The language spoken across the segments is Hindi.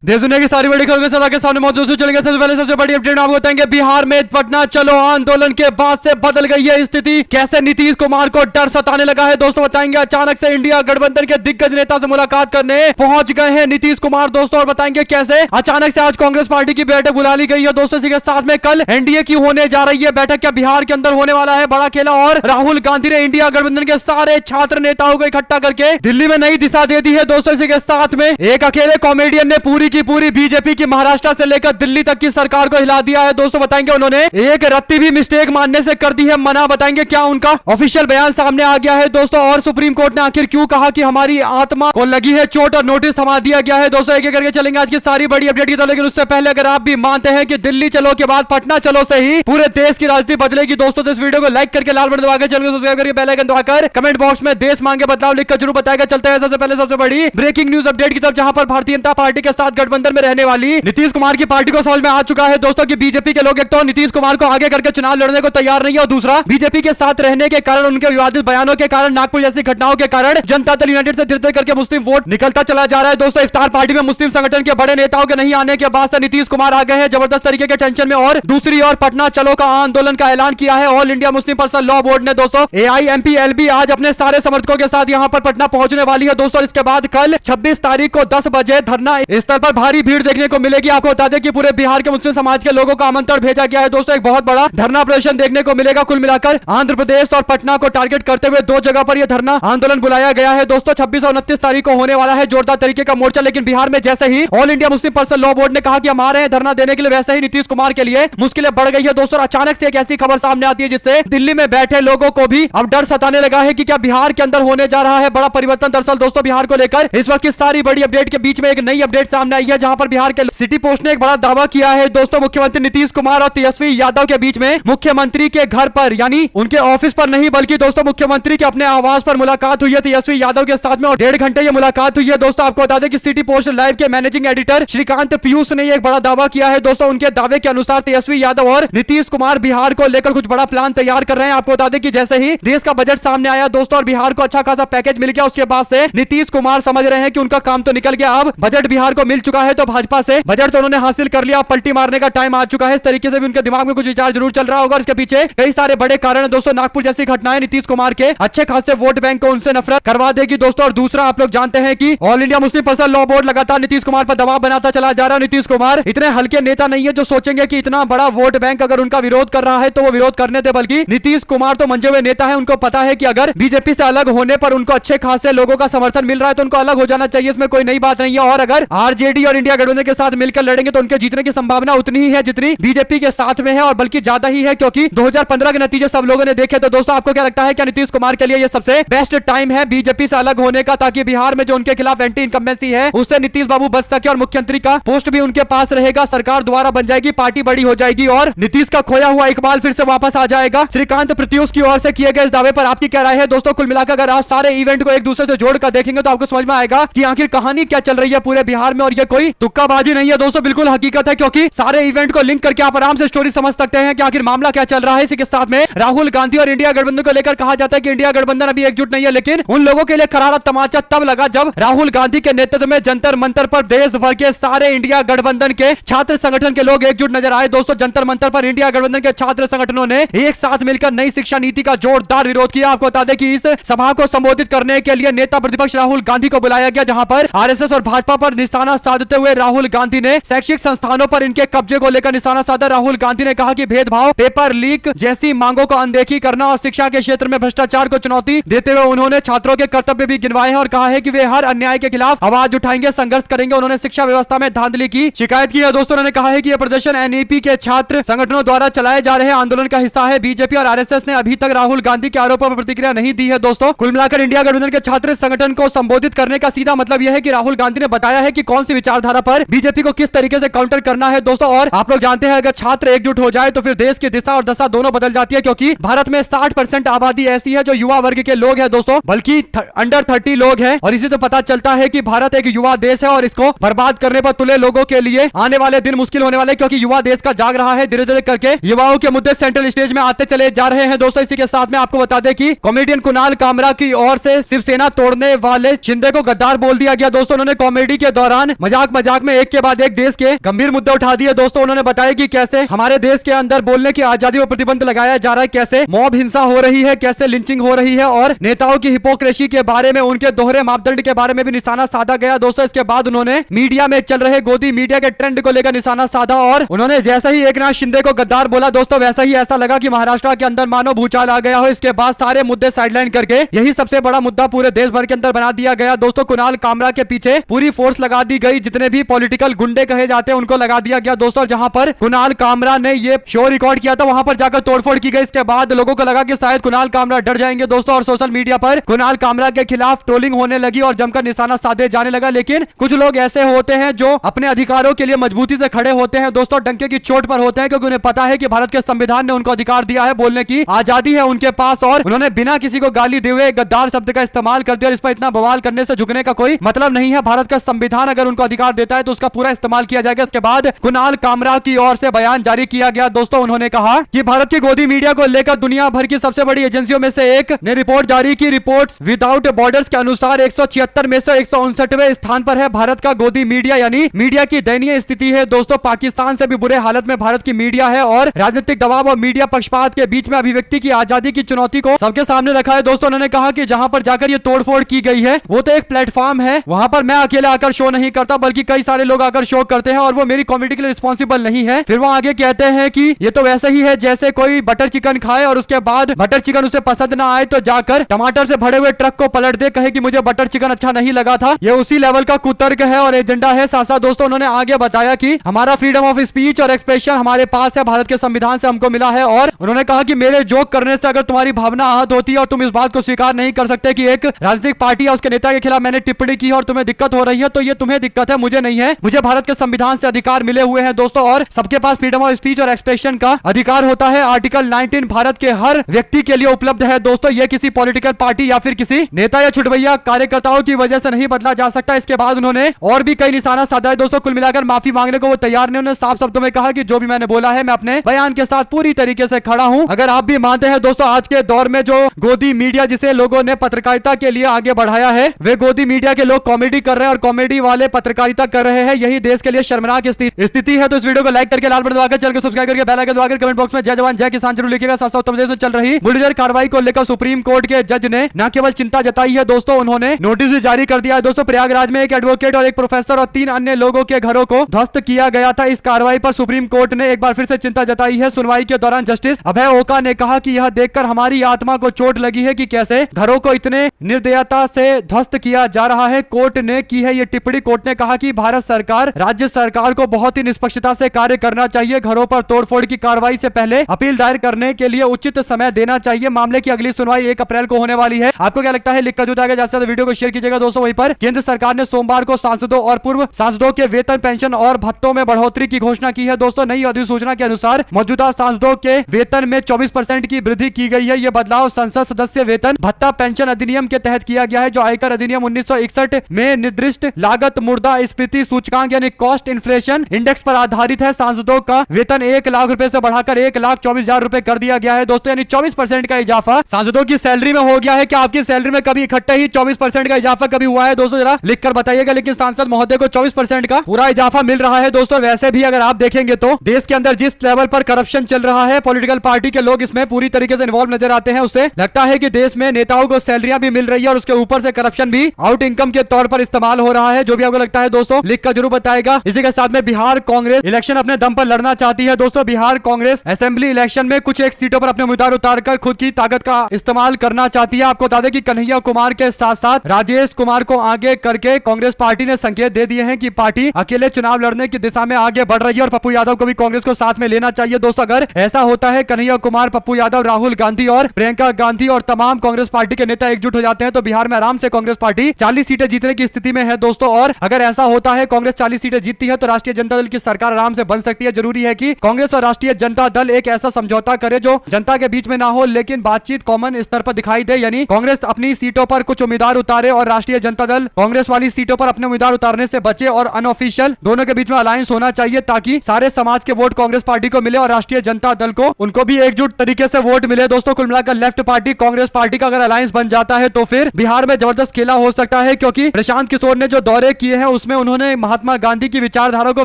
देश दुनिया की सारी बड़ी खबरें सदा के सामने मौजूद चलेंगे। सबसे पहले सबसे बड़ी अपडेट आपको बताएंगे, बिहार में पटना चलो आंदोलन के बाद से बदल गई है स्थिति। कैसे नीतीश कुमार को डर सताने लगा है दोस्तों बताएंगे। अचानक से इंडिया गठबंधन के दिग्गज नेता से मुलाकात करने पहुंच गए हैं नीतीश कुमार दोस्तों, और बताएंगे कैसे अचानक से आज कांग्रेस पार्टी की बैठक बुला ली गई है दोस्तों। इसी के साथ में कल एनडीए की होने जा रही है बैठक, क्या बिहार के अंदर होने वाला है बड़ा खेला। और राहुल गांधी ने इंडिया गठबंधन के सारे छात्र नेताओं को इकट्ठा करके दिल्ली में नई दिशा दे दी है दोस्तों। इसी के साथ में एक अकेले कॉमेडियन ने पूरी की पूरी बीजेपी की महाराष्ट्र से लेकर दिल्ली तक की सरकार को हिला दिया है दोस्तों। बताएंगे उन्होंने एक रत्ती भी मिस्टेक मानने से कर दी है मना। बताएंगे क्या उनका ऑफिशियल बयान सामने आ गया है दोस्तों। और सुप्रीम कोर्ट ने आखिर क्यों कहा कि हमारी आत्मा को लगी है चोट और नोटिस थमा दिया गया है दोस्तों। एक एक करके चलेंगे आज की सारी बड़ी अपडेट की तरफ। लेकिन उससे पहले अगर आप भी मानते हैं कि दिल्ली चलो के बाद पटना चलो से ही पूरे देश की राजनीति बदलेगी दोस्तों, तो इस वीडियो को लाइक करके लाल बटन दबाकर चैनल को सब्सक्राइब करके बेल आइकन दबाकर कमेंट बॉक्स में देश मांगे बदलाव लिखकर जरूर बताएगा। चलते हैं सबसे पहले सबसे बड़ी ब्रेकिंग न्यूज अपडेट की तरफ, जहां पर भारतीय जनता पार्टी के साथ गठबंधन में रहने वाली नीतीश कुमार की पार्टी को समझ में आ चुका है दोस्तों कि बीजेपी के लोग एक तो नीतीश कुमार को आगे करके चुनाव लड़ने को तैयार नहीं है, और दूसरा बीजेपी के साथ रहने के कारण, उनके विवादित बयानों के कारण, नागपुर जैसी घटनाओं के कारण जनता दल यूनाइटेड से धीरे करके मुस्लिम वोट निकलता चला जा रहा है दोस्तों। इफ्तार पार्टी में मुस्लिम संगठन के बड़े नेताओं के नहीं आने के बाद से नीतीश कुमार आ गए हैं जबरदस्त तरीके के टेंशन में। और दूसरी ओर पटना चलो का आंदोलन का ऐलान किया है all India Muslim Personal Law Board ने दोस्तों। AIMPLB आज अपने सारे समर्थकों के साथ यहां पर पटना पहुंचने वाली है दोस्तों। इसके बाद कल 26 तारीख को 10 बजे धरना स्थल पर भारी भीड़ देखने को मिलेगी। आपको बता दें कि पूरे बिहार के मुस्लिम समाज के लोगों का आमंत्रण भेजा गया है दोस्तों। एक बहुत बड़ा धरना प्रदर्शन देखने को मिलेगा। कुल मिलाकर आंध्र प्रदेश और पटना को टारगेट करते हुए दो जगह पर यह धरना आंदोलन बुलाया गया है दोस्तों। 26 और 29 तारीख को होने वाला है जोरदार तरीके का मोर्चा। लेकिन बिहार में जैसे ही All India Muslim Personal Law Board ने कहा कि हम आ रहे हैं धरना देने के लिए, वैसे ही नीतीश कुमार के लिए मुश्किलें बढ़ गई है दोस्तों। अचानक से एक ऐसी खबर सामने आती है जिससे दिल्ली में बैठे लोगों को भी अब डर सताने लगा है कि क्या बिहार के अंदर होने जा रहा है बड़ा परिवर्तन। दरअसल दोस्तों बिहार को लेकर इस वक्त की सारी बड़ी अपडेट के बीच में एक नई अपडेट सामने आई है, जहां पर बिहार के सिटी पोस्ट ने एक बड़ा दावा किया है दोस्तों। मुख्यमंत्री नीतीश कुमार और तेजस्वी यादव के बीच में मुख्यमंत्री के घर पर, यानी उनके ऑफिस पर नहीं बल्कि दोस्तों मुख्यमंत्री के अपने आवास पर मुलाकात हुई है तेजस्वी यादव के साथ में, और 1.5 घंटे ये मुलाकात हुई है दोस्तों। आपको बता दें कि सिटी पोस्ट लाइव के मैनेजिंग एडिटर श्रीकांत पीयूष ने एक बड़ा दावा किया है दोस्तों। उनके दावे के अनुसार तेजस्वी यादव और नीतीश कुमार बिहार को लेकर कुछ बड़ा प्लान तैयार कर रहे हैं। आपको बता दें कि जैसे ही देश का बजट सामने आया दोस्तों और बिहार को अच्छा खासा पैकेज मिल गया, उसके बाद से नीतीश कुमार समझ रहे हैं कि उनका काम तो निकल गया, अब बजट बिहार को मिल चुका है तो भाजपा से बजट तो उन्होंने हासिल कर लिया, पलटी मारने का टाइम आ चुका है। इस तरीके से भी उनके दिमाग में कुछ विचार जरूर चल रहा होगा। इसके पीछे कई सारे बड़े कारण है दोस्तों। नागपुर जैसी घटनाएं नीतीश कुमार के अच्छे खासे वोट बैंक को उनसे नफरत करवा देगी दोस्तों। और दूसरा आप लोग जानते हैं कि all India Muslim Personal Law board लगातार नीतीश कुमार पर दबाव बनाता चला जा रहा है। नीतीश कुमार इतने हल्के नेता नहीं है जो सोचेंगे कि इतना बड़ा वोट बैंक अगर उनका विरोध कर रहा है तो वो विरोध करने दे, बल्कि नीतीश कुमार तो मंजे हुए नेता है। उनको पता है कि अगर बीजेपी से अलग होने पर उनको अच्छे खासे लोगों का समर्थन मिल रहा है तो उनको अलग हो जाना चाहिए, इसमें कोई नई बात नहीं है। और अगर आरजेडी और इंडिया गठबंधन के साथ मिलकर लड़ेंगे तो उनके जीतने की संभावना उतनी ही है जितनी बीजेपी के साथ में है, और बल्कि ज्यादा ही है, क्योंकि 2015 के नतीजे सब लोगों ने देखे। तो दोस्तों आपको क्या लगता है, क्या नीतीश कुमार के लिए यह सबसे बेस्ट टाइम है बीजेपी से अलग होने का, ताकि बिहार में जो उनके खिलाफ एंटी इनकम्बेंसी है उससे नीतीश बाबू बच सके और मुख्यमंत्री का पोस्ट भी उनके पास रहेगा, सरकार दोबारा बन जाएगी, पार्टी बड़ी हो जाएगी और नीतीश का खोया हुआ इकबाल फिर से वापस आ जाएगा। श्रीकांत प्रत्युष की ओर से किए गए इस दावे पर आपकी क्या राय है दोस्तों। कुल मिलाकर अगर आप सारे इवेंट को एक दूसरे से जोड़कर देखेंगे तो आपको समझ में आएगा कि आखिर कहानी क्या चल रही है पूरे बिहार में, और ये कोई तुक्काबाजी नहीं है दोस्तों, बिल्कुल हकीकत है, क्योंकि सारे इवेंट को लिंक करके आप आराम से स्टोरी समझ सकते हैं कि आखिर मामला क्या चल रहा है। इसी के साथ में राहुल गांधी और इंडिया गठबंधन को लेकर कहा जाता है कि इंडिया गठबंधन अभी एकजुट नहीं है, लेकिन उन लोगों के लिए करारा तमाचा तब लगा जब राहुल गांधी के नेतृत्व में जंतर मंतर पर देश भर के सारे इंडिया गठबंधन के छात्र संगठन के लोग एकजुट नजर आए दोस्तों। जंतर मंतर पर इंडिया गठबंधन के छात्र संगठनों ने एक साथ मिलकर नई शिक्षा नीति का जोरदार विरोध किया। आपको बता दें कि इस सभा को संबोधित करने के लिए नेता प्रतिपक्ष राहुल गांधी को बुलाया गया, जहां पर आरएसएस और भाजपा पर निशाना साधते हुए राहुल गांधी ने शैक्षिक संस्थानों पर इनके कब्जे को लेकर निशाना साधा। राहुल गांधी ने कहा कि भेदभाव, पेपर लीक जैसी मांगों को अनदेखी करना और शिक्षा के क्षेत्र में भ्रष्टाचार को चुनौती देते हुए उन्होंने छात्रों के कर्तव्य भी गिनवाए हैं और कहा है कि वे हर अन्याय के खिलाफ आवाज उठाएंगे, संघर्ष करेंगे। उन्होंने शिक्षा व्यवस्था में धांधली की शिकायत की है दोस्तों। उन्होंने कहा है कि यह प्रदर्शन एनईपी के छात्र संगठनों द्वारा चलाए जा रहे आंदोलन का हिस्सा है। बीजेपी और आरएसएस ने अभी तक राहुल गांधी के आरोपों पर प्रतिक्रिया नहीं दी है दोस्तों। कुल मिलाकर इंडिया गठबंधन के छात्र संगठन को संबोधित करने का सीधा मतलब यह है कि राहुल गांधी ने बताया है कि कौन सी विचारधारा पर बीजेपी को किस तरीके से काउंटर करना है दोस्तों। और आप लोग जानते हैं अगर छात्र एकजुट हो जाए तो फिर देश की दिशा और दशा दोनों बदल जाती है, क्योंकि भारत में 60% आबादी ऐसी है जो युवा वर्ग के लोग हैं दोस्तों, बल्कि अंडर 30 लोग हैं। और इसी से पता चलता है कि भारत एक युवा देश है और इसको बर्बाद करने पर तुले लोगों के लिए आने वाले दिन मुश्किल होने वाले, क्योंकि युवा देश का जाग रहा है। धीरे धीरे करके युवाओं के मुद्दे सेंट्रल स्टेज में आते चले जा रहे हैं दोस्तों। इसी के साथ में आपको बता दें कि कॉमेडियन कुणाल कामरा की ओर से शिवसेना तोड़ने वाले शिंदे को गद्दार बोल दिया गया दोस्तों। उन्होंने कॉमेडी के दौरान मजाक मजाक में एक के बाद एक देश के गंभीर मुद्दे उठा दिए दोस्तों। उन्होंने बताया कि कैसे हमारे देश के अंदर बोलने की आजादी पर प्रतिबंध लगाया जा रहा है, कैसे मॉब हिंसा हो रही है, कैसे लिंचिंग हो रही है और नेताओं की हिपोक्रेसी के बारे में, उनके दोहरे मापदंड के बारे में भी निशाना साधा गया दोस्तों। इसके बाद उन्होंने मीडिया में चल रहे गोदी मीडिया के ट्रेंड को लेकर निशाना साधा और उन्होंने जैसे ही एकनाथ शिंदे को गद्दार बोला दोस्तों, वैसा ही ऐसा लगा कि महाराष्ट्र के अंदर मानो भूचाल आ गया हो। इसके बाद सारे मुद्दे साइडलाइन करके यही सबसे बड़ा मुद्दा पूरे देश भर के अंदर बना दिया गया दोस्तों। कुणाल कामरा के पीछे पूरी फोर्स लगा दी गई, जितने भी पॉलिटिकल गुंडे कहे जाते हैं उनको लगा दिया गया दोस्तों। जहां पर कुणाल कामरा ने ये शो रिकॉर्ड किया था वहां पर जाकर तोड़फोड़ की गई। इसके बाद लोगों को लगा कि शायद कुणाल कामरा डर जाएंगे दोस्तों और सोशल मीडिया पर कुणाल कामरा के खिलाफ ट्रोलिंग होने लगी और जमकर निशाना साधे जाने लगा। लेकिन कुछ लोग ऐसे होते हैं जो अपने अधिकारों के लिए मजबूती से खड़े होते हैं दोस्तों, डंके की चोट पर होते हैं, क्योंकि उन्हें पता है कि भारत के संविधान ने उनको अधिकार दिया है, बोलने की आजादी है उनके पास और उन्होंने बिना किसी को गाली दिए हुए गद्दार शब्द का इस्तेमाल कर दिया और इस पर इतना बवाल करने से झुकने का कोई मतलब नहीं है। भारत का संविधान अगर उनको अधिकार देता है तो उसका पूरा इस्तेमाल किया जाएगा। इसके बाद कुणाल कामरा की ओर से बयान जारी किया गया दोस्तों। उन्होंने कहा कि भारत की गोदी मीडिया को लेकर दुनिया भर की सबसे बड़ी एजेंसियों में से एक ने रिपोर्ट जारी की। रिपोर्ट्स विदाउट बॉर्डर्स के अनुसार 176 में से 159वें स्थान पर है भारत का गोदी मीडिया, यानी मीडिया की दयनीय स्थिति है दोस्तों। पाकिस्तान से भी बुरे हालत में भारत की मीडिया है और राजनीतिक दबाव और मीडिया पक्षपात के बीच में अभिव्यक्ति की आजादी की चुनौती को सबके सामने रखा है दोस्तों। उन्होंने कहा कि जहां पर जाकर ये तोड़फोड़ की गई है वो तो एक प्लेटफॉर्म है, वहां पर मैं अकेले आकर शो नहीं करता बल्कि कई सारे लोग आकर शो करते हैं और वो मेरी कॉमेडी के लिए रिस्पॉन्सिबल नहीं है। फिर वो आगे कहते हैं कि ये तो वैसे ही है जैसे कोई बटर चिकन खाए और उसके बाद बटर चिकन उसे पसंद ना आए तो जाकर टमाटर से भरे हुए ट्रक को पलट दे, कहे कि मुझे बटर चिकन अच्छा नहीं लगा था। ये उसी लेवल का कुतर्क है और एजेंडा है। साथ साथ दोस्तों उन्होंने आगे बताया कि हमारा फ्रीडम ऑफ स्पीच और एक्सप्रेशन हमारे पास है, भारत के संविधान से हमको मिला है और उन्होंने कहा कि मेरे जोक करने से अगर तुम्हारी भावना आहत होती है और तुम इस बात को स्वीकार नहीं कर सकते कि एक राजनीतिक पार्टी या उसके नेता के खिलाफ मैंने टिप्पणी की और तुम्हें दिक्कत हो रही है, तो ये तुम्हें दिक्कत है, मुझे नहीं है। मुझे भारत के संविधान से अधिकार मिले हुए हैं दोस्तों और सबके पास फ्रीडम ऑफ स्पीच और एक्सप्रेशन का अधिकार होता है। आर्टिकल 19 भारत के हर व्यक्ति के लिए उपलब्ध है दोस्तों। ये किसी पॉलिटिकल पार्टी या फिर किसी नेता या छुटभैया कार्यकर्ताओं की वजह से नहीं बदला जा सकता। इसके बाद उन्होंने और भी कई निशाना साधा है दोस्तों। कुल मिलाकर माफी मांगने को वो तैयार नहीं। उन्होंने साफ शब्दों में कहा कि जो भी मैंने बोला है मैं अपने बयान के साथ पूरी तरीके से खड़ा हूं। अगर आप भी मानते हैं दोस्तों आज के दौर में जो गोदी मीडिया जिसे लोगों ने पत्रकारिता के लिए आगे बढ़ाया है, वे गोदी मीडिया के लोग कॉमेडी कर रहे हैं और कॉमेडी वाले पत्रकारिता कर रहे हैं, यही देश के लिए शर्मनाक स्थिति है। तो इस वीडियो को लाइक करके लाल बटन दबाकर चैनल को सब्सक्राइब करके बेल आइकन दबाकर कमेंट बॉक्स में जय जवान जय किसान जरूर लिखिएगा। साथ साथ उत्तर प्रदेश में चल रही बुलडोजर कार्रवाई को लेकर सुप्रीम कोर्ट के जज ने न केवल चिंता जताई है दोस्तों, उन्होंने नोटिस भी जारी कर दिया है दोस्तों। प्रयागराज में एक एडवोकेट और एक प्रोफेसर और 3 अन्य लोगों के घरों को ध्वस्त किया गया था। इस कार्रवाई पर सुप्रीम कोर्ट ने एक बार फिर से चिंता जताई है। सुनवाई के दौरान जस्टिस अभय ओका ने कहा कि यह देखकर हमारी आत्मा को चोट लगी है कि कैसे घरों को इतने निर्दयता से ध्वस्त किया जा रहा है। कोर्ट ने की है ये टिप्पणी। कोर्ट ने कहा कि भारत सरकार राज्य सरकार को बहुत ही निष्पक्षता से कार्य करना चाहिए। घरों पर तोड़फोड़ की कार्रवाई से पहले अपील दायर करने के लिए उचित समय देना चाहिए। मामले की अगली सुनवाई 1 अप्रैल को होने वाली है। आपको क्या लगता है लिखकर जो जाएगा, ज्यादा वीडियो को शेयर कीजिएगा दोस्तों। वहीं पर केंद्र सरकार ने सोमवार को सांसदों और पूर्व सांसदों के वेतन, पेंशन और भत्तों में बढ़ोतरी की घोषणा की है दोस्तों। नई अधिसूचना के अनुसार मौजूदा सांसदों के वेतन में 24% की वृद्धि की गई है। यह बदलाव संसद सदस्य वेतन भत्ता पेंशन अधिनियम के तहत किया गया है, जो आयकर अधिनियम 1961 में निर्दिष्ट लागत मुर्दा स्फीति सूचकांक यानी कॉस्ट इन्फ्लेशन इंडेक्स पर आधारित है। सांसदों का वेतन 1 लाख रुपए से बढ़ाकर 1,24,000 रुपए कर दिया गया है दोस्तों, यानी 24% का इजाफा सांसदों की सैलरी में हो गया है। क्या आपकी सैलरी में कभी इकट्ठे ही 24% का इजाफा कभी हुआ है दोस्तों? जरा लिखकर बताइएगा। लेकिन सांसद महोदय को 24% का पूरा इजाफा मिल रहा है दोस्तों। वैसे भी अगर आप देखेंगे तो देश के अंदर जिस लेवल पर करप्शन चल रहा है, पॉलिटिकल पार्टी के लोग इसमें पूरी तरीके से इन्वॉल्व नजर आते हैं। उससे लगता है कि देश में नेताओं को सैलरियां भी मिल रही है और उसके ऊपर से करप्शन भी आउट इनकम के तौर पर इस्तेमाल हो रहा है। जो भी आपको लगता है दोस्तों लिखकर जरूर बताएगा। इसी के साथ में बिहार कांग्रेस इलेक्शन अपने दम पर लड़ना चाहती है दोस्तों। बिहार कांग्रेस असेंबली इलेक्शन में कुछ एक सीटों पर अपने उम्मीदवार उतारकर खुद की ताकत का इस्तेमाल करना चाहती है। आपको बता दें कि कन्हैया कुमार के साथ साथ राजेश कुमार को आगे करके कांग्रेस पार्टी ने संकेत दे दिए हैं कि पार्टी अकेले चुनाव लड़ने की दिशा में आगे बढ़ रही है और पप्पू यादव को भी कांग्रेस को साथ में लेना चाहिए दोस्तों। अगर ऐसा होता है, कन्हैया कुमार, पप्पू यादव, राहुल गांधी और प्रियंका गांधी और तमाम कांग्रेस पार्टी के नेता एकजुट हो जाते हैं तो बिहार में आराम से कांग्रेस पार्टी 40 सीटें जीतने की स्थिति में है दोस्तों। और अगर ऐसा होता है, कांग्रेस 40 सीटें जीतती है तो राष्ट्रीय जनता दल की सरकार आराम से बन सकती है। जरूरी है कि कांग्रेस और राष्ट्रीय जनता दल एक ऐसा समझौता करे जो जनता के बीच में ना हो लेकिन बातचीत कॉमन स्तर पर दिखाई दे, यानी कांग्रेस अपनी सीटों पर कुछ उम्मीदवार उतारे और राष्ट्रीय जनता दल कांग्रेस वाली सीटों पर अपने उम्मीदवार उतारने से बचे और अनऑफिशियल दोनों के बीच में अलायंस होना चाहिए ताकि सारे समाज के वोट कांग्रेस पार्टी को मिले और राष्ट्रीय जनता दल को उनको भी एकजुट तरीके से वोट मिले दोस्तों। कुल मिलाकर लेफ्ट पार्टी कांग्रेस पार्टी का अगर अलायंस बन जाता है तो फिर बिहार में जबरदस्त खेला हो सकता है, क्योंकि प्रशांत किशोर ने जो दौरे किए हैं उसमें उन्होंने महात्मा गांधी की विचारधारा को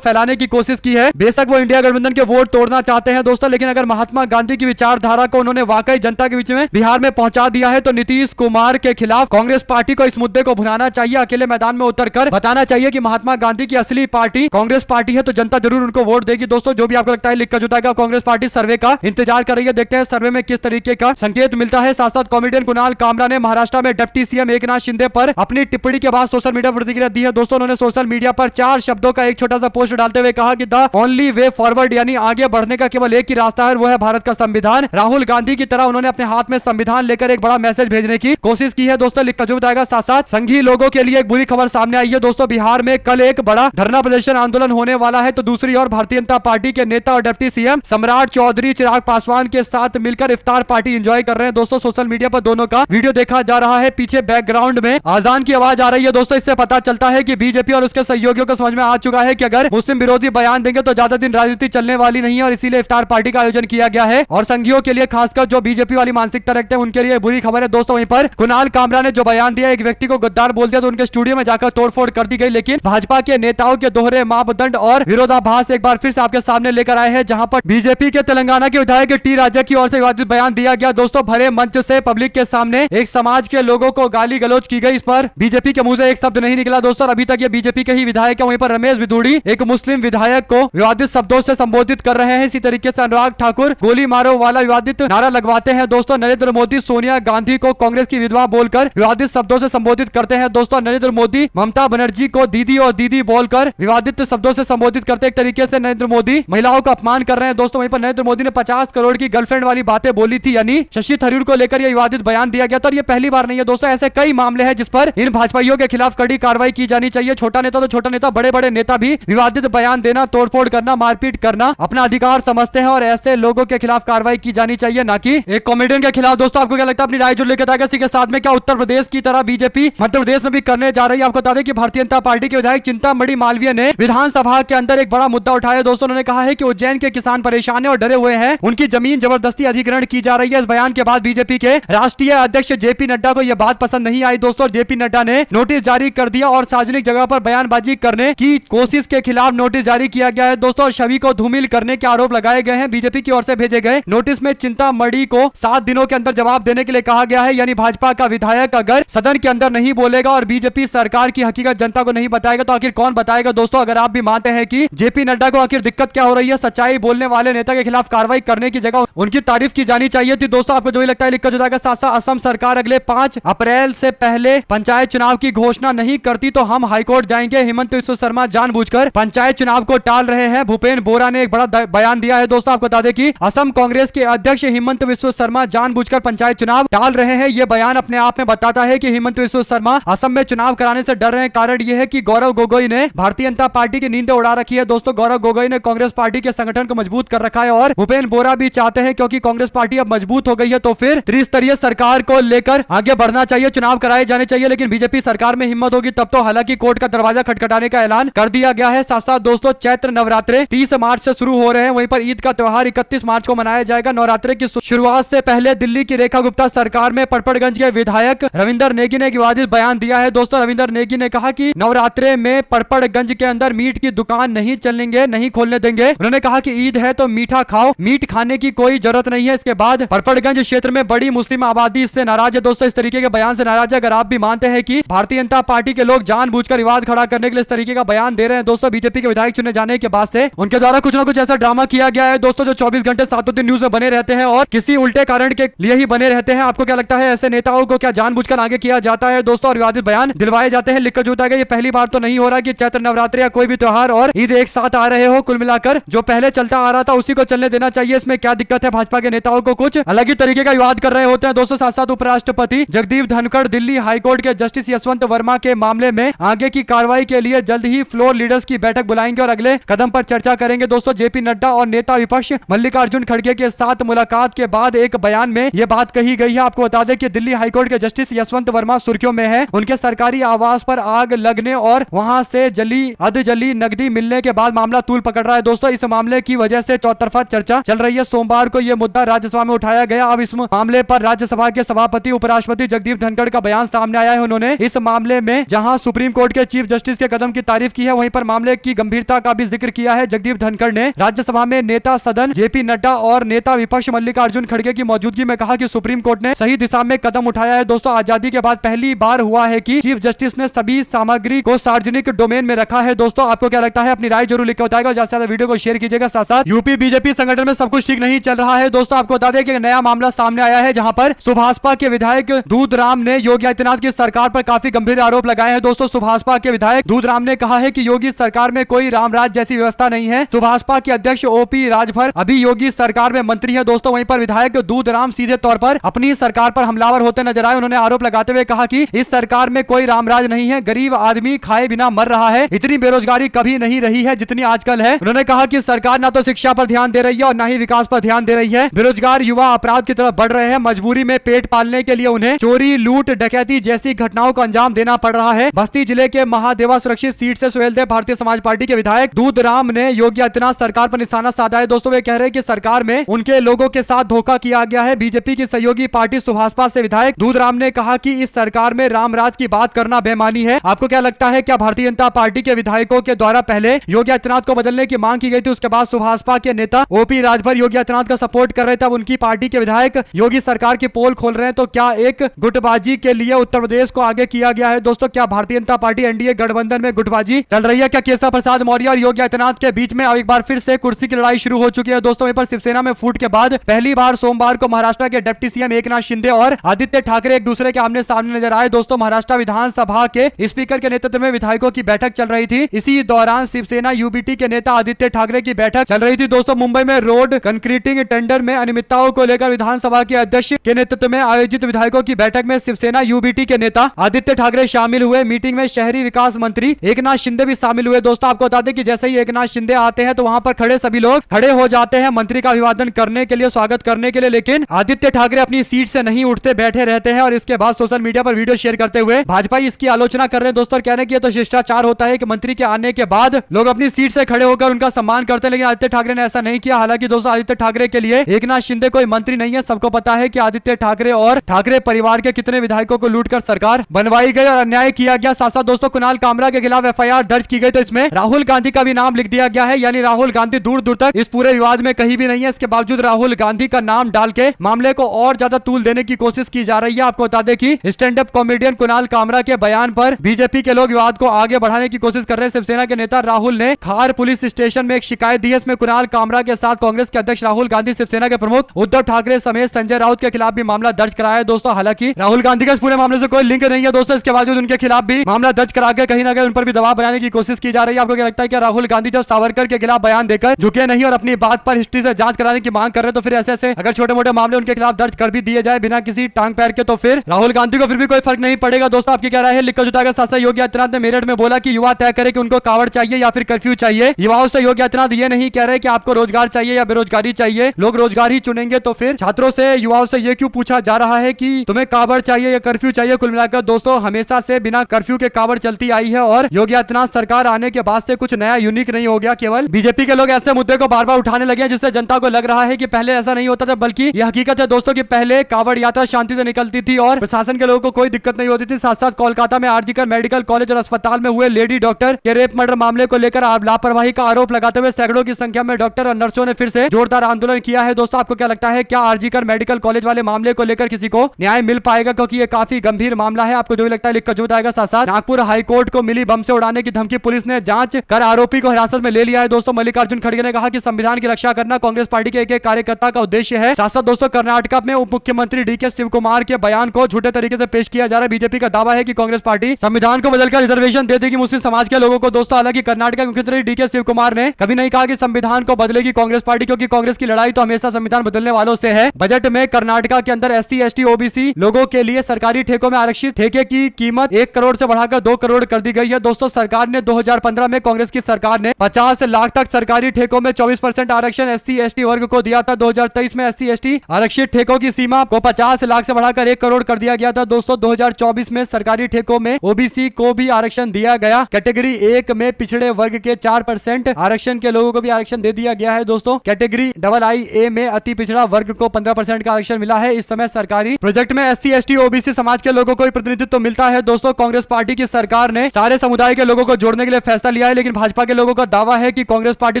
फैलाने की कोशिश की है। बेशक वो इंडिया गठबंधन के वोट तोड़ना चाहते हैं दोस्तों, लेकिन अगर महात्मा गांधी की विचारधारा को उन्होंने वाकई जनता के बीच में बिहार में पहुंचा दिया है तो नीतीश कुमार के खिलाफ कांग्रेस पार्टी को इस मुद्दे को भुनाना चाहिए, अकेले मैदान में उतरकर बताना चाहिए कि महात्मा गांधी की असली पार्टी कांग्रेस पार्टी है, तो जनता जरूर उनको वोट देगी। दोस्तों जो भी आपको लगता है लिखकर जुटाएगा। कांग्रेस पार्टी सर्वे का इंतजार कर रही है, देखते हैं सर्वे में किस तरीके का संकेत मिलता है। साथ साथ कॉमेडियन कुणाल कामरा ने महाराष्ट्र में डिप्टी सीएम एकनाथ शिंदे पर अपनी टिप्पणी के बाद सोशल मीडिया पर प्रतिक्रिया दी है। दोस्तों उन्होंने सोशल मीडिया पर 4 शब्दों का एक छोटा सा पोस्ट डालते हुए कहा कि द ओनली वे फॉरवर्ड, यानी आगे बढ़ने का केवल एक ही रास्ता है, वो है भारत का संविधान। राहुल गांधी की तरह उन्होंने अपने हाथ में संविधान लेकर एक बड़ा मैसेज भेजने की कोशिश की है। दोस्तों लिखकर जो बताएगा। साथ साथ संघी लोगों के लिए एक बुरी खबर सामने आई है दोस्तों, बिहार में कल एक बड़ा धरना प्रदर्शन आंदोलन होने वाला है। तो दूसरी ओर भारतीय जनता पार्टी के नेता और डिप्टी सीएम सम्राट चौधरी चिराग पासवान के साथ मिलकर इफ्तार पार्टी एंजॉय कर रहे हैं। दोस्तों सोशल मीडिया पर दोनों का वीडियो देखा जा रहा है, पीछे बैकग्राउंड में आजान की आवाज आ रही है। दोस्तों इससे पता चलता है कि बीजेपी और उसके सहयोगियों को समझ में आ चुका है कि अगर मुस्लिम विरोधी बयान देंगे तो ज्यादा दिन राजनीति चलने वाली नहीं है, और इसीलिए इफ्तार पार्टी का आयोजन किया गया है। और संघियों के लिए, खासकर जो बीजेपी वाली मानसिकता रखते हैं, उनके लिए बुरी खबर है दोस्तों। वहीं पर कुणाल कामरा ने जो बयान दिया, एक व्यक्ति को गद्दार बोल दिया तो उनके स्टूडियो में जाकर तोड़फोड़ कर दी गई। लेकिन भाजपा के नेताओं के दोहरे मापदंड और विरोधाभास एक बार फिर से आपके सामने लेकर आए हैं, जहां पर बीजेपी के तेलंगाना के विधायक टी राजा की ओर से विवादित बयान दिया गया। दोस्तों भरे मंच से पब्लिक के सामने एक समाज के लोगों को गाली गलौज की गई, इस पर बीजेपी के मुंह से एक शब्द नहीं निकला दोस्तों। अभी तक ये बीजेपी के ही विधायक है। वहीं पर रमेश विधुड़ी एक मुस्लिम विधायक को विवादित शब्दों से संबोधित कर रहे हैं। इसी तरीके से अनुराग ठाकुर गोली मारो वाला विवादित नारा लगवाते हैं दोस्तों। नरेंद्र मोदी सोनिया गांधी को कांग्रेस की विधवा बोलकर विवादित शब्दों से संबोधित करते हैं दोस्तों। नरेंद्र मोदी ममता बनर्जी को दीदी और दीदी बोलकर विवादित शब्दों से संबोधित करते, एक तरीके से नरेंद्र मोदी महिलाओं का अपमान कर रहे हैं दोस्तों। वहीं पर नरेंद्र मोदी ने 50 करोड़ की गर्लफ्रेंड वाली बातें बोली थी, यानी शशि थरूर को लेकर यह विवादित बयान दिया गया था। और ये पहली बार नहीं है दोस्तों, ऐसे कई मामले हैं जिस पर इन भाजपाइयों के खिलाफ कड़ी कार्रवाई की जानी चाहिए। छोटा नेता तो छोटा नेता, बड़े बड़े नेता भी विवादित बयान देना, तोड़फोड़ करना, मारपीट करना अपना अधिकार समझते हैं, और ऐसे लोगों के खिलाफ कार्रवाई की जानी चाहिए, ना कि एक कॉमेडियन के खिलाफ। दोस्तों आपको क्या लगता है? अपनी राय जो लेकर आएगा। इसी के साथ में क्या उत्तर प्रदेश की तरह बीजेपी मध्य प्रदेश में भी करने जा रही है? आपको बता दें कि भारतीय जनता पार्टी के विधायक चिंतामणि मालवीय ने विधानसभा के अंदर एक बड़ा मुद्दा उठाया दोस्तों। उन्होंने कहा है कि उज्जैन के किसान परेशान है और डरे हुए हैं, उनकी जमीन जबरदस्ती अधिग्रहण की जा रही है। इस बयान के बाद बीजेपी के राष्ट्रीय अध्यक्ष जेपी नड्डा को यह बात पसंद नहीं आई दोस्तों। जेपी नड्डा ने नोटिस जारी कर दिया और सार्वजनिक जगह पर बयानबाजी करने की कोशिश के खिलाफ नोटिस जारी किया गया है दोस्तों। छवि को धूमिल करने के आरोप लगाए गए हैं। बीजेपी की ओर से भेजे गए नोटिस में चिंतामणि को 7 दिनों के अंदर जवाब देने के लिए कहा गया है, यानी भाजपा का विधायक अगर सदन के अंदर नहीं बोलेगा और बीजेपी सरकार की हकीकत जनता को नहीं बताएगा तो आखिर कौन बताएगा दोस्तों। अगर आप भी मानते हैं कि जेपी नड्डा को आखिर दिक्कत क्या हो रही है, सच्चाई बोलने वाले नेता के खिलाफ कार्रवाई करने की जगह उनकी तारीफ की जानी चाहिए थी दोस्तों। आपको जो भी लगता है लिखकर जुटाएगा। साथ साथ असम सरकार अगले 5 अप्रैल से पहले पंचायत चुनाव की घोषणा नहीं करती तो हम हाईकोर्ट जाएंगे। हेमंत बिस्वा शर्मा जानबूझकर पंचायत चुनाव को टाल रहे हैं। भूपेन बोरा ने एक बड़ा बयान दिया है दोस्तों। आपको बता दें कि असम कांग्रेस के अध्यक्ष हेमंत बिस्वा शर्मा जानबूझकर पंचायत चुनाव टाल रहे हैं। यह बयान अपने आप में बताता है कि हेमंत बिस्वा शर्मा असम में चुनाव कराने से डर रहे हैं। कारण यह है कि गौरव गोगोई ने भारतीय जनता पार्टी की नींदें उड़ा रखी है दोस्तों। गौरव गोगोई ने कांग्रेस पार्टी के संगठन को मजबूत कर रखा है और भूपेन बोरा भी चाहते हैं, क्योंकि कांग्रेस पार्टी अब मजबूत हो गई है तो फिर त्रिस्तरीय सरकार को लेकर आगे बढ़ना चाहिए, चुनाव कराए जाने चाहिए। लेकिन बीजेपी सरकार में हिम्मत होगी तब तो। हालांकि कोर्ट का दरवाजा खटखटाने का ऐलान कर दिया गया है। साथ साथ दोस्तों चैत्र नवरात्रे 30 मार्च से शुरू हो रहे हैं। वहीं पर ईद का त्योहार 31 मार्च को मनाया जाएगा। नवरात्रे की शुरुआत से पहले दिल्ली की रेखा गुप्ता सरकार में पड़पड़गंज के विधायक रविंदर नेगी ने एक विवादित बयान दिया है दोस्तों। रविंदर नेगी ने कहा कि नवरात्रे में पड़पड़गंज के अंदर मीट की दुकान नहीं चलेंगे, नहीं खोलने देंगे। उन्होंने कहा कि ईद है तो मीठा खाओ, मीट खाने की कोई जरूरत नहीं है। इसके बाद पड़पड़गंज क्षेत्र में बड़ी मुस्लिम आबादी इससे नाराज है दोस्तों। इस तरीके के बयान से नाराज है। अगर आप भी मानते हैं कि भारतीय जनता पार्टी के लोग जानबूझकर विवाद खड़ा करने के लिए इस तरीके का बयान दे रहे हैं दोस्तों, बीजेपी के विधायक चुने जाने के बाद से उनके द्वारा कुछ ना कुछ ऐसा ड्रामा किया गया है दोस्तों, जो 24 घंटे 7 दिन न्यूज में बने रहते हैं और किसी उल्टे कारण के लिए ही बने रहते हैं। आपको क्या लगता है, ऐसे नेताओं को क्या जानबूझकर आगे किया जाता है दोस्तों और विवादित बयान दिलवाए जाते हैं? लिखकर जुटा गया। ये पहली बार तो नहीं हो रहा कि चैत्र नवरात्रि या कोई भी त्योहार और ईद एक साथ आ रहे हो। कुल मिलाकर जो पहले चलता आ रहा था उसी को चलने देना चाहिए। इसमें क्या दिक्कत है? भाजपा के नेताओं को कुछ अलग ही तरीके का विवाद कर रहे होते हैं दोस्तों। साथ साथ उपराष्ट्रपति जगदीप धनखड़ दिल्ली हाईकोर्ट के जस्टिस यशवंत वर्मा के मामले में आगे की कार्रवाई के लिए जल्द ही फ्लोर लीडर्स की बैठक बुलाएंगे और अगले कदम पर चर्चा करेंगे दोस्तों। जेपी नड्डा और नेता विपक्ष मल्लिकार्जुन खड़गे के साथ मुलाकात के बाद एक बयान में यह बात कही गई है। आपको बता दें कि दिल्ली हाईकोर्ट के जस्टिस यशवंत वर्मा सुर्खियों में है। उनके सरकारी आवास पर आग लगने और वहां से जली नकदी मिलने के बाद मामला तूल पकड़ रहा है दोस्तों। इस मामले की वजह से चौतरफा चर्चा चल रही है। सोमवार को यह मुद्दा राज्यसभा में उठाया गया। अब इस मामले पर राज्यसभा के सभापति उपराष्ट्रपति जगदीप धनखड़ का बयान सामने आया है। उन्होंने इस मामले में जहां सुप्रीम कोर्ट के चीफ चीफ जस्टिस के कदम की तारीफ की है, वहीं पर मामले की गंभीरता का भी जिक्र किया है। जगदीप धनखड़ ने राज्यसभा में नेता सदन जेपी नड्डा और नेता विपक्ष मल्लिकार्जुन खड़गे की मौजूदगी में कहा कि सुप्रीम कोर्ट ने सही दिशा में कदम उठाया है। दोस्तों, आजादी के बाद पहली बार हुआ है कि चीफ जस्टिस ने सभी सामग्री को सार्वजनिक डोमेन में रखा है। दोस्तों, आपको क्या लगता है? अपनी राय जरूर लिख के बताएगा। ज्यादा से ज्यादा वीडियो को शेयर कीजिएगा। साथ साथ यूपी बीजेपी संगठन में सब कुछ ठीक नहीं चल रहा है। दोस्तों, आपको बता दें कि नया मामला सामने आया है, जहां पर सुभाषपा के विधायक दूधराम ने योगी आदित्यनाथ की सरकार पर काफी गंभीर आरोप लगाए हैं। दोस्तों, सुभाषपा के विधायक दूधराम ने कहा है कि योगी सरकार में कोई रामराज जैसी व्यवस्था नहीं है। सुभाषपा के अध्यक्ष ओपी राजभर अभी योगी सरकार में मंत्री है। दोस्तों, वहीं पर विधायक दूधराम सीधे तौर पर अपनी सरकार पर हमलावर होते नजर आए। उन्होंने आरोप लगाते हुए कहा कि इस सरकार में कोई रामराज नहीं है, गरीब आदमी खाए बिना मर रहा है, इतनी बेरोजगारी कभी नहीं रही है जितनी आजकल है। उन्होंने कहा कि सरकार ना तो शिक्षा पर ध्यान दे रही है और ना ही विकास पर ध्यान दे रही है। बेरोजगार युवा अपराध की तरफ बढ़ रहे हैं, मजबूरी में पेट पालने के लिए उन्हें चोरी, लूट, डकैती जैसी घटनाओं को अंजाम देना पड़ रहा है। बस्ती जिले के महादेवा सुरक्षित सीट से सुहेलदेव भारतीय समाज पार्टी के विधायक दूधराम ने योगी आदित्यनाथ सरकार पर निशाना साधा है। दोस्तों, वे कह रहे हैं कि सरकार में उनके लोगों के साथ धोखा किया गया है। बीजेपी की सहयोगी पार्टी सुभाषपा से विधायक दूधराम ने कहा कि इस सरकार में रामराज की बात करना बेमानी है। आपको क्या लगता है? क्या भारतीय जनता पार्टी के विधायकों के द्वारा पहले योगी आदित्यनाथ को बदलने की मांग की गई थी, उसके बाद सुभाषपा के नेता ओपी राजभर योगी आदित्यनाथ का सपोर्ट कर रहे थे, अब उनकी पार्टी के विधायक योगी सरकार की पोल खोल रहे हैं, तो क्या एक गुटबाजी के लिए उत्तर प्रदेश को आगे किया गया है? दोस्तों, क्या भारतीय जनता पार्टी एनडीए गठबंधन में गुटबाजी चल रही है? क्या केशव प्रसाद मौर्य और योगी आदित्यनाथ के बीच में अब एक बार फिर से कुर्सी की लड़ाई शुरू हो चुकी है? दोस्तों, वहीं पर शिवसेना में फूट के बाद पहली बार सोमवार को महाराष्ट्र के डिप्टी सीएम एकनाथ शिंदे और आदित्य ठाकरे एक दूसरे के आमने सामने नजर आए। दोस्तों, महाराष्ट्र विधानसभा के स्पीकर के नेतृत्व में विधायकों की बैठक चल रही थी। इसी दौरान शिवसेना यूबीटी के नेता आदित्य ठाकरे की बैठक चल रही थी। दोस्तों, मुंबई में रोड कंक्रीटिंग टेंडर में अनियमितताओं को लेकर विधानसभा के अध्यक्ष के नेतृत्व में आयोजित विधायकों की बैठक में शिवसेना यूबीटी के नेता आदित्य ठाकरे शामिल हुए। मीटिंग में शहरी विकास मंत्री एकनाथ शिंदे भी शामिल हुए। दोस्तों, आपको बता दें कि जैसे ही एकनाथ शिंदे आते हैं तो वहां पर खड़े सभी लोग खड़े हो जाते हैं मंत्री का अभिवादन करने के लिए, स्वागत करने के लिए, लेकिन आदित्य ठाकरे अपनी सीट से नहीं उठते, बैठे रहते हैं और इसके बाद सोशल मीडिया पर वीडियो शेयर करते हुए भाजपा इसकी आलोचना कर रहे हैं। दोस्तों, कहने की तो शिष्टाचार होता है कि मंत्री के आने के बाद लोग अपनी सीट से खड़े होकर उनका सम्मान करते हैं, लेकिन आदित्य ठाकरे ने ऐसा नहीं किया। हालांकि दोस्तों, आदित्य ठाकरे के लिए एकनाथ शिंदे कोई मंत्री नहीं है। सबको पता है कि आदित्य ठाकरे और ठाकरे परिवार के कितने विधायकों को लूटकर सरकार बनवाई गई और अन्याय किया गया। साथ साथ दोस्तों, कुणाल कामरा के खिलाफ एफआईआर दर्ज की गई, तो इसमें राहुल गांधी का भी नाम लिख दिया गया है। यानी राहुल गांधी दूर दूर तक इस पूरे विवाद में कहीं भी नहीं है। इसके बावजूद राहुल गांधी का नाम डाल के मामले को और ज्यादा तूल देने की कोशिश की जा रही है। आपको बता दें कि stand up comedian Kunal Kamra के बयान पर बीजेपी के लोग विवाद को आगे बढ़ाने की कोशिश कर रहे हैं। शिवसेना के नेता राहुल ने खार पुलिस स्टेशन में एक शिकायत दी है। इसमें कुणाल कामरा के साथ कांग्रेस के अध्यक्ष राहुल गांधी, शिवसेना के प्रमुख उद्धव ठाकरे समेत संजय राउत के खिलाफ भी मामला दर्ज कराया है। दोस्तों, हालांकि राहुल गांधी का इस पूरे मामले से कोई लिंक नहीं है। दोस्तों, इसके बावजूद उनके खिलाफ भी मामला दर्ज करा के कहीं ना कहीं उन पर भी दबाव बनाने की कोशिश की जा रही है। आपको क्या लगता है कि राहुल गांधी जब सावरकर के खिलाफ बयान देकर झुके नहीं और अपनी बात पर हिस्ट्री से जांच कराने की मांग कर रहे हैं, तो फिर ऐसे अगर छोटे मोटे मामले उनके खिलाफ दर्ज कर भी दिए जाए बिना किसी टांग पैर के, तो फिर राहुल गांधी को फिर भी कोई फर्क नहीं पड़ेगा। दोस्तों, आपकी क्या राय है? लिखकर जुटाएगा। साथ साथ योगी आदित्यनाथ ने मेरठ में बोला कि युवा तय करे कि उनको कावड़ चाहिए या फिर कर्फ्यू चाहिए। युवाओं से योगी आदित्यनाथ ये नहीं कह रहे कि आपको रोजगार चाहिए या बेरोजगारी चाहिए, लोग रोजगार ही चुनेंगे। तो फिर छात्रों से, युवाओं से ये क्यों पूछा जा रहा है कि तुम्हें कावड़ चाहिए या कर्फ्यू चाहिए? कुल मिलाकर दोस्तों, हमेशा से बिना कर्फ्यू के कावड़ चलती आई है और योगी आदित्यनाथ सरकार आने के बाद से कुछ नया यूनिक नहीं हो गया। केवल बीजेपी के लोग ऐसे मुद्दे को बार बार उठाने लगे हैं जिससे जनता को लग रहा है कि पहले ऐसा नहीं होता था, बल्कि यह हकीकत है दोस्तों कि पहले कावड़ यात्रा शांति से निकलती थी और प्रशासन के लोगों को कोई दिक्कत नहीं होती थी। साथ साथ कोलकाता में आरजीकर मेडिकल कॉलेज और अस्पताल में हुए लेडी डॉक्टर के रेप मर्डर मामले को लेकर लापरवाही का आरोप लगाते हुए सैकड़ों की संख्या में डॉक्टर और नर्सों ने फिर से जोरदार आंदोलन किया है। दोस्तों, आपको क्या लगता है? क्या आरजीकर मेडिकल कॉलेज वाले मामले को लेकर किसी को न्याय मिल पाएगा? क्योंकि ये काफी गंभीर मामला है। आपको जो भी लगता है लिखकर जो बताएगा। साथ साथ नागपुर हाईकोर्ट को मिली बम से उड़ाने की धमकी, पुलिस ने जांच कर आरोपी को हिरासत में ले लिया है। दोस्तों, मल्लिकार्जुन खड़गे ने कहा कि संविधान की रक्षा करना कांग्रेस पार्टी के एक कार्यकर्ता का उद्देश्य है। साथ साथ दोस्तों, कर्नाटक में उप मुख्यमंत्री डीके शिव कुमार के बयान को झूठे तरीके से पेश किया जा रहा है। बीजेपी का दावा है कि कांग्रेस पार्टी संविधान को बदलकर रिजर्वेशन दे देगी मुस्लिम समाज के लोगों को। दोस्तों, हालांकि कर्नाटक के मुख्यमंत्री डीके शिव कुमार ने कभी नहीं कहा कि संविधान को बदलेगी कांग्रेस पार्टी, क्योंकि कांग्रेस की लड़ाई तो हमेशा संविधान बदलने वालों से है। बजट में कर्नाटक के अंदर एससी, एसटी, ओबीसी लोगों के लिए सरकारी ठेकों में आरक्षित ठेके की कीमत 1 करोड़ से बढ़ाकर 2 करोड़ कर दी गई है। दोस्तों, सरकार ने 2015 में, कांग्रेस की सरकार ने 50 लाख तक सरकारी ठेकों में 24% आरक्षण एससी, एसटी वर्ग को दिया था। 2023 में एससी, एसटी आरक्षित ठेकों की सीमा को 50 लाख से बढ़ाकर 1 करोड़ कर दिया गया था। दोस्तों, 2024 में सरकारी ठेकों में ओबीसी को भी आरक्षण दिया गया। कैटेगरी 1 में पिछड़े वर्ग के 4% आरक्षण के लोगों को भी आरक्षण दे दिया गया है। दोस्तों, कैटेगरी II में अति पिछड़ा वर्ग को 15% का आरक्षण मिला है। इस समय सरकारी प्रोजेक्ट में एससी, एसटी, ओबीसी समाज के लोगों को प्रतिनिधित्व मिलता है। दोस्तों, कांग्रेस पार्टी की सरकार सरकार ने सारे समुदाय के लोगों को जोड़ने के लिए फैसला लिया है, लेकिन भाजपा के लोगों का दावा है कि कांग्रेस पार्टी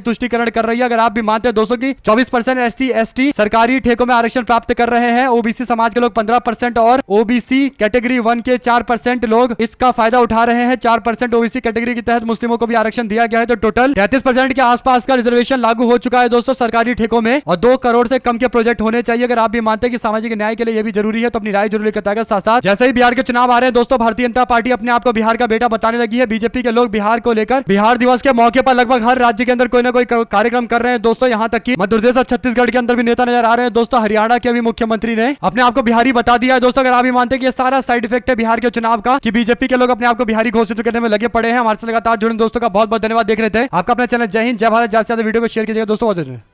तुष्टिकरण कर रही है। अगर आप भी मानते हैं दोस्तों की 24% SC ST सरकारी ठेकों में आरक्षण प्राप्त कर रहे हैं, ओबीसी समाज के लोग 15% और ओबीसी कैटेगरी 1 के 4% लोग इसका फायदा उठा रहे हैं। 4% ओबीसी कैटेगरी के तहत मुस्लिमों को भी आरक्षण दिया गया है, तो टोटल 33% के आसपास का रिजर्वेशन लागू हो चुका है दोस्तों सरकारी ठेकों में, और 2 करोड़ से कम के प्रोजेक्ट होने चाहिए। अगर आप भी मानते हैं कि सामाजिक न्याय के लिए यह भी जरूरी है तो अपनी राय जरूर लेकर आएगा। साथ साथ जैसे ही बिहार के चुनाव आ रहे हैं दोस्तों, भारतीय जनता पार्टी अपने आप को बिहार का बेटा बताने लगी है। बीजेपी के लोग बिहार को लेकर बिहार दिवस के मौके पर लगभग हर राज्य के अंदर कोई ना कोई कार्यक्रम कर रहे हैं दोस्तों। यहाँ तक कि मध्य प्रदेश और छत्तीसगढ़ के अंदर भी नेता नजर आ रहे हैं दोस्तों। हरियाणा के भी मुख्यमंत्री ने अपने आप को बिहारी बता दिया है दोस्तों। अगर आप भी मानते हैं कि ये सारा साइड इफेक्ट है बिहार के चुनाव का, कि बीजेपी के लोग अपने आप को बिहारी घोषित करने में लगे पड़े हैं। हमारे से लगातार जुड़े दोस्तों का बहुत बहुत धन्यवाद। देख रहे थे आपका अपना चैनल जय हिंद जय भारत। ज्यादा से ज्यादा वीडियो को शेयर कीजिएगा दोस्तों।